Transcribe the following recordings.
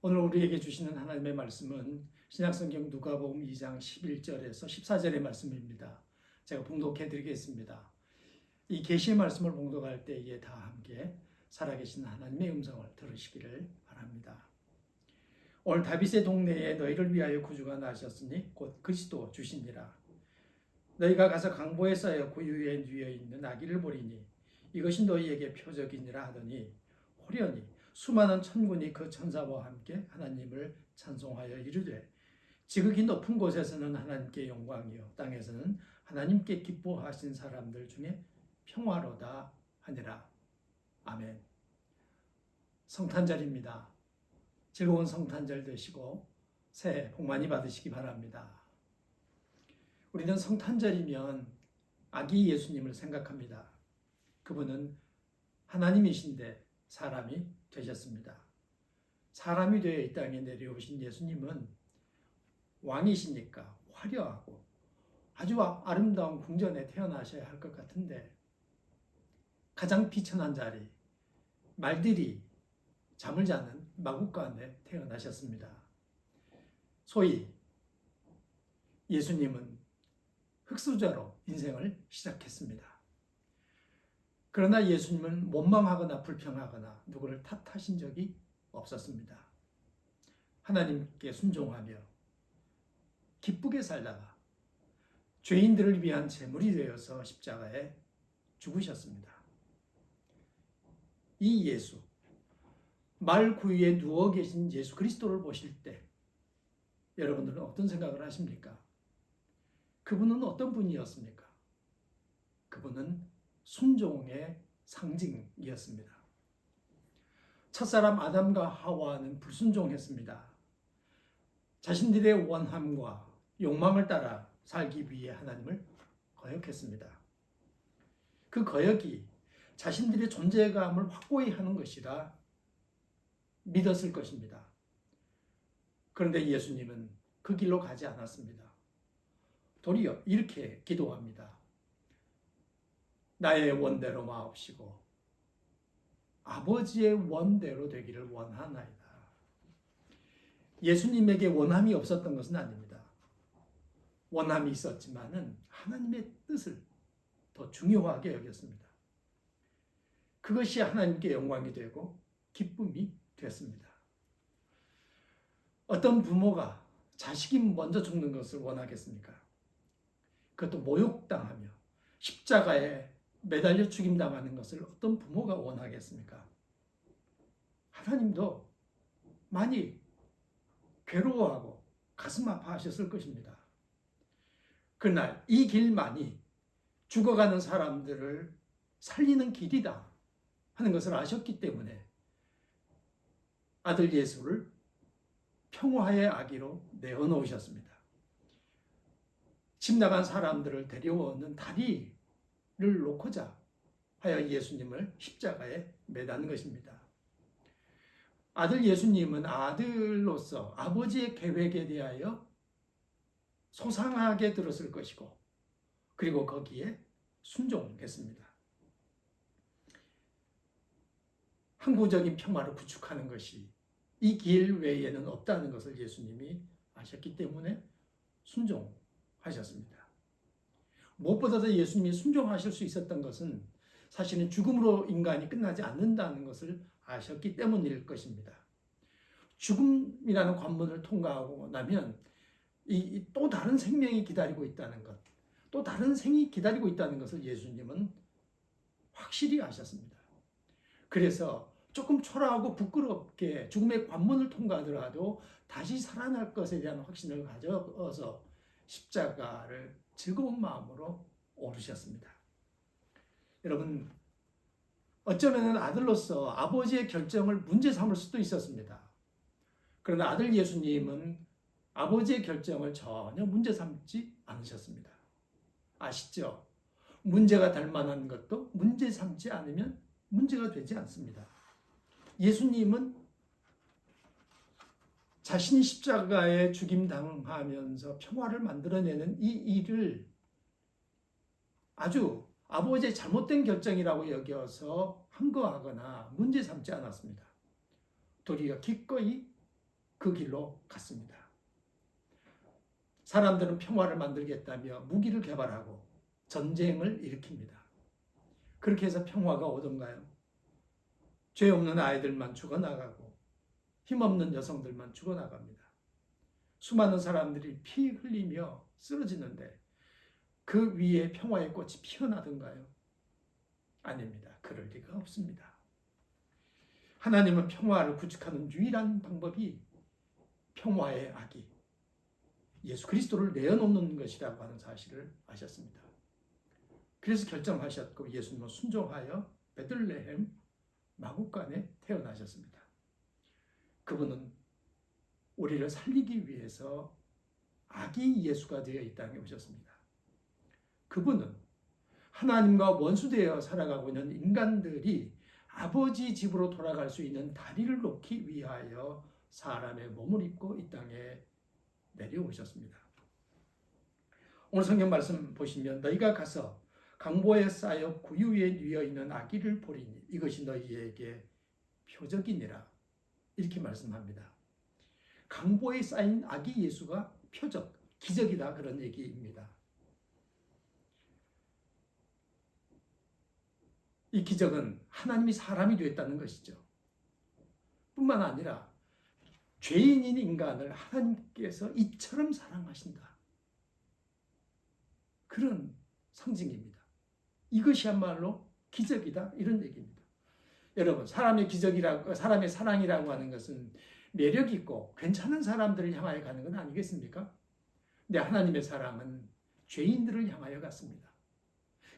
오늘 우리에게 주시는 하나님의 말씀은 신약성경 누가복음 2장 11절에서 14절의 말씀입니다. 제가 봉독해 드리겠습니다. 이 계시의 말씀을 봉독할 때에 다 함께 살아계신 하나님의 음성을 들으시기를 바랍니다. 오늘 다윗의 동네에 너희를 위하여 구주가 나셨으니 곧 그리스도 주시니라. 너희가 가서 강보에 쌓여 구유에 누워 있는 아기를 보리니 이것이 너희에게 표적이니라 하더니 호련히 수많은 천군이 그 천사와 함께 하나님을 찬송하여 이르되 지극히 높은 곳에서는 하나님께 영광이요 땅에서는 하나님께 기뻐하신 사람들 중에 평화로다 하니라. 아멘. 성탄절입니다. 즐거운 성탄절 되시고 새해 복 많이 받으시기 바랍니다. 우리는 성탄절이면 아기 예수님을 생각합니다. 그분은 하나님이신데 사람이 되셨습니다. 사람이 되어 이 땅에 내려오신 예수님은 왕이시니까 화려하고 아주 아름다운 궁전에 태어나셔야 할 것 같은데 가장 비천한 자리, 말들이 잠을 자는 마구간에 태어나셨습니다. 소위 예수님은 흙수저로 인생을 시작했습니다. 그러나 예수님은 원망하거나 불평하거나 누구를 탓하신 적이 없었습니다. 하나님께 순종하며 기쁘게 살다가 죄인들을 위한 제물이 되어서 십자가에 죽으셨습니다. 이 예수, 말 구유에 누워 계신 예수 그리스도를 보실 때 여러분들은 어떤 생각을 하십니까? 그분은 어떤 분이었습니까? 그분은 순종의 상징이었습니다. 첫사람 아담과 하와는 불순종했습니다. 자신들의 원함과 욕망을 따라 살기 위해 하나님을 거역했습니다. 그 거역이 자신들의 존재감을 확고히 하는 것이라 믿었을 것입니다. 그런데 예수님은 그 길로 가지 않았습니다. 도리어 이렇게 기도합니다. 나의 원대로 마옵시고 아버지의 원대로 되기를 원하나이다. 예수님에게 원함이 없었던 것은 아닙니다. 원함이 있었지만은 하나님의 뜻을 더 중요하게 여겼습니다. 그것이 하나님께 영광이 되고 기쁨이 됐습니다. 어떤 부모가 자식이 먼저 죽는 것을 원하겠습니까? 그것도 모욕당하며 십자가에 매달려 죽임당하는 것을 어떤 부모가 원하겠습니까? 하나님도 많이 괴로워하고 가슴 아파하셨을 것입니다. 그날 이 길만이 죽어가는 사람들을 살리는 길이다 하는 것을 아셨기 때문에 아들 예수를 평화의 아기로 내어놓으셨습니다. 집 나간 사람들을 데려오는 다리를 놓고자 하여 예수님을 십자가에 매다는 것입니다. 아들 예수님은 아들로서 아버지의 계획에 대하여 소상하게 들었을 것이고 그리고 거기에 순종했습니다. 항구적인 평화를 구축하는 것이 이 길 외에는 없다는 것을 예수님이 아셨기 때문에 순종하셨습니다. 무엇보다도 예수님이 순종하실 수 있었던 것은 사실은 죽음으로 인간이 끝나지 않는다는 것을 아셨기 때문일 것입니다. 죽음이라는 관문을 통과하고 나면 또 다른 생명이 기다리고 있다는 것, 또 다른 생이 기다리고 있다는 것을 예수님은 확실히 아셨습니다. 그래서 조금 초라하고 부끄럽게 죽음의 관문을 통과하더라도 다시 살아날 것에 대한 확신을 가져서 십자가를 즐거운 마음으로 오르셨습니다. 여러분, 어쩌면 아들로서 아버지의 결정을 문제 삼을 수도 있었습니다. 그러나 아들 예수님은 아버지의 결정을 전혀 문제 삼지 않으셨습니다. 아시죠? 문제가 될 만한 것도 문제 삼지 않으면 문제가 되지 않습니다. 예수님은 자신이 십자가에 죽임당하면서 평화를 만들어내는 이 일을 아주 아버지의 잘못된 결정이라고 여겨서 항거하거나 문제 삼지 않았습니다. 도리어 기꺼이 그 길로 갔습니다. 사람들은 평화를 만들겠다며 무기를 개발하고 전쟁을 일으킵니다. 그렇게 해서 평화가 오던가요? 죄 없는 아이들만 죽어나가고 힘없는 여성들만 죽어나갑니다. 수많은 사람들이 피 흘리며 쓰러지는데 그 위에 평화의 꽃이 피어나던가요? 아닙니다. 그럴 리가 없습니다. 하나님은 평화를 구축하는 유일한 방법이 평화의 아기 예수 그리스도를 내어놓는 것이라고 하는 사실을 아셨습니다. 그래서 결정하셨고 예수님은 순종하여 베들레헴 마구간에 태어나셨습니다. 그분은 우리를 살리기 위해서 아기 예수가 되어 이 땅에 오셨습니다. 그분은 하나님과 원수되어 살아가고 있는 인간들이 아버지 집으로 돌아갈 수 있는 다리를 놓기 위하여 사람의 몸을 입고 이 땅에 내려오셨습니다. 오늘 성경 말씀 보시면 너희가 가서 강보에 쌓여 구유에 뉘어 있는 아기를 보리니 이것이 너희에게 표적이니라 이렇게 말씀합니다. 강보에 쌓인 아기 예수가 표적, 기적이다 그런 얘기입니다. 이 기적은 하나님이 사람이 되었다는 것이죠. 뿐만 아니라 죄인인 인간을 하나님께서 이처럼 사랑하신다. 그런 상징입니다. 이것이야말로 기적이다 이런 얘기입니다. 여러분, 사람의 기적이라고 사람의 사랑이라고 하는 것은 매력 있고 괜찮은 사람들을 향하여 가는 건 아니겠습니까? 근데 하나님의 사랑은 죄인들을 향하여 갔습니다.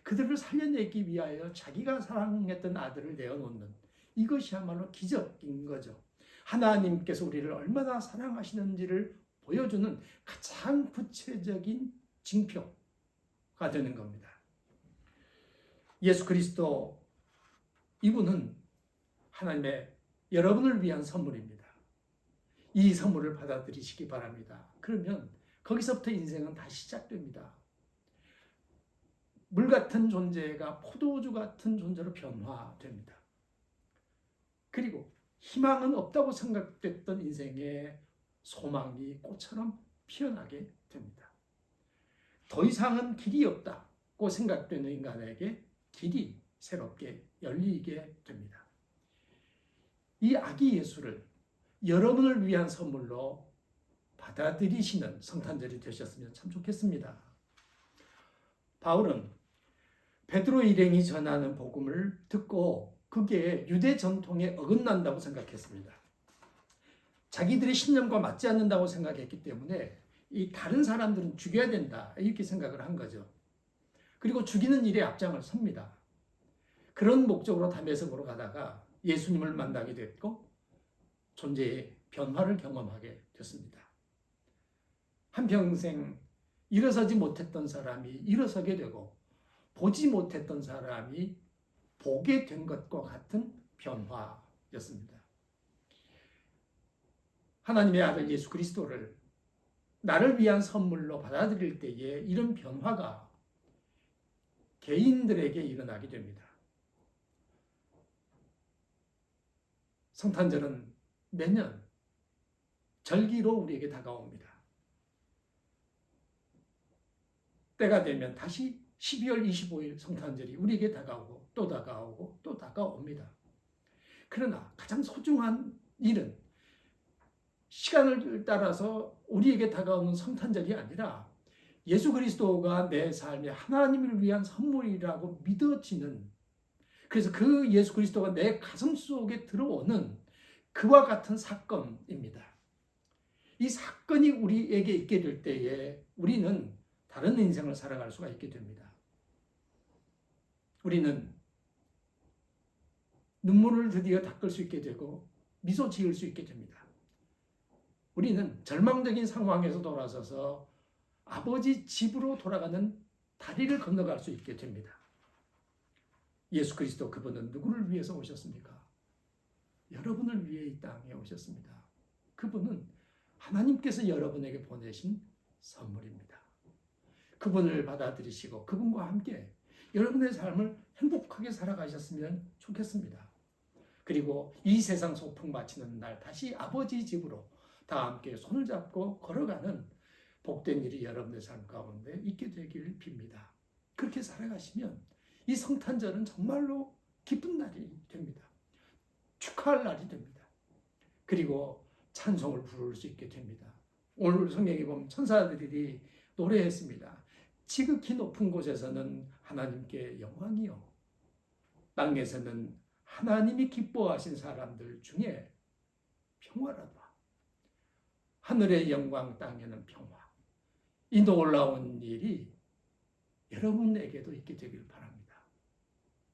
그들을 살려내기 위하여 자기가 사랑했던 아들을 내어놓는 이것이야말로 기적인 거죠. 하나님께서 우리를 얼마나 사랑하시는지를 보여주는 가장 구체적인 징표가 되는 겁니다. 예수 그리스도 이분은 하나님의 여러분을 위한 선물입니다. 이 선물을 받아들이시기 바랍니다. 그러면 거기서부터 인생은 다시 시작됩니다. 물 같은 존재가 포도주 같은 존재로 변화됩니다. 그리고 희망은 없다고 생각됐던 인생에 소망이 꽃처럼 피어나게 됩니다. 더 이상은 길이 없다고 생각되는 인간에게 길이 새롭게 열리게 됩니다. 이 아기 예수를 여러분을 위한 선물로 받아들이시는 성탄절이 되셨으면 참 좋겠습니다. 바울은 베드로 일행이 전하는 복음을 듣고 그게 유대 전통에 어긋난다고 생각했습니다. 자기들의 신념과 맞지 않는다고 생각했기 때문에 이 다른 사람들은 죽여야 된다 이렇게 생각을 한 거죠. 그리고 죽이는 일에 앞장을 섭니다. 그런 목적으로 다메섹으로 가다가 예수님을 만나게 됐고 존재의 변화를 경험하게 됐습니다. 한평생 일어서지 못했던 사람이 일어서게 되고 보지 못했던 사람이 보게 된 것과 같은 변화였습니다. 하나님의 아들 예수 그리스도를 나를 위한 선물로 받아들일 때에 이런 변화가 개인들에게 일어나게 됩니다. 성탄절은 매년 절기로 우리에게 다가옵니다. 때가 되면 다시 12월 25일 성탄절이 우리에게 다가오고 또 다가오고 또 다가옵니다. 그러나 가장 소중한 일은 시간을 따라서 우리에게 다가오는 성탄절이 아니라 예수 그리스도가 내 삶에 하나님을 위한 선물이라고 믿어지는, 그래서 그 예수 그리스도가 내 가슴 속에 들어오는 그와 같은 사건입니다. 이 사건이 우리에게 있게 될 때에 우리는 다른 인생을 살아갈 수가 있게 됩니다. 우리는 눈물을 드디어 닦을 수 있게 되고 미소 지을 수 있게 됩니다. 우리는 절망적인 상황에서 돌아서서 아버지 집으로 돌아가는 다리를 건너갈 수 있게 됩니다. 예수 그리스도 그분은 누구를 위해서 오셨습니까? 여러분을 위해 이 땅에 오셨습니다. 그분은 하나님께서 여러분에게 보내신 선물입니다. 그분을 받아들이시고 그분과 함께 여러분의 삶을 행복하게 살아가셨으면 좋겠습니다. 그리고 이 세상 소풍 마치는 날 다시 아버지 집으로 다 함께 손을 잡고 걸어가는 복된 일이 여러분의 삶 가운데 있게 되길 빕니다. 그렇게 살아가시면 이 성탄절은 정말로 기쁜 날이 됩니다. 축하할 날이 됩니다. 그리고 찬송을 부를 수 있게 됩니다. 오늘 성경에 보면 천사들이 노래했습니다. 지극히 높은 곳에서는 하나님께 영광이요, 땅에서는 하나님이 기뻐하신 사람들 중에 평화라다. 하늘의 영광, 땅에는 평화. 이 놀라운 일이 여러분에게도 있게 되길 바랍니다.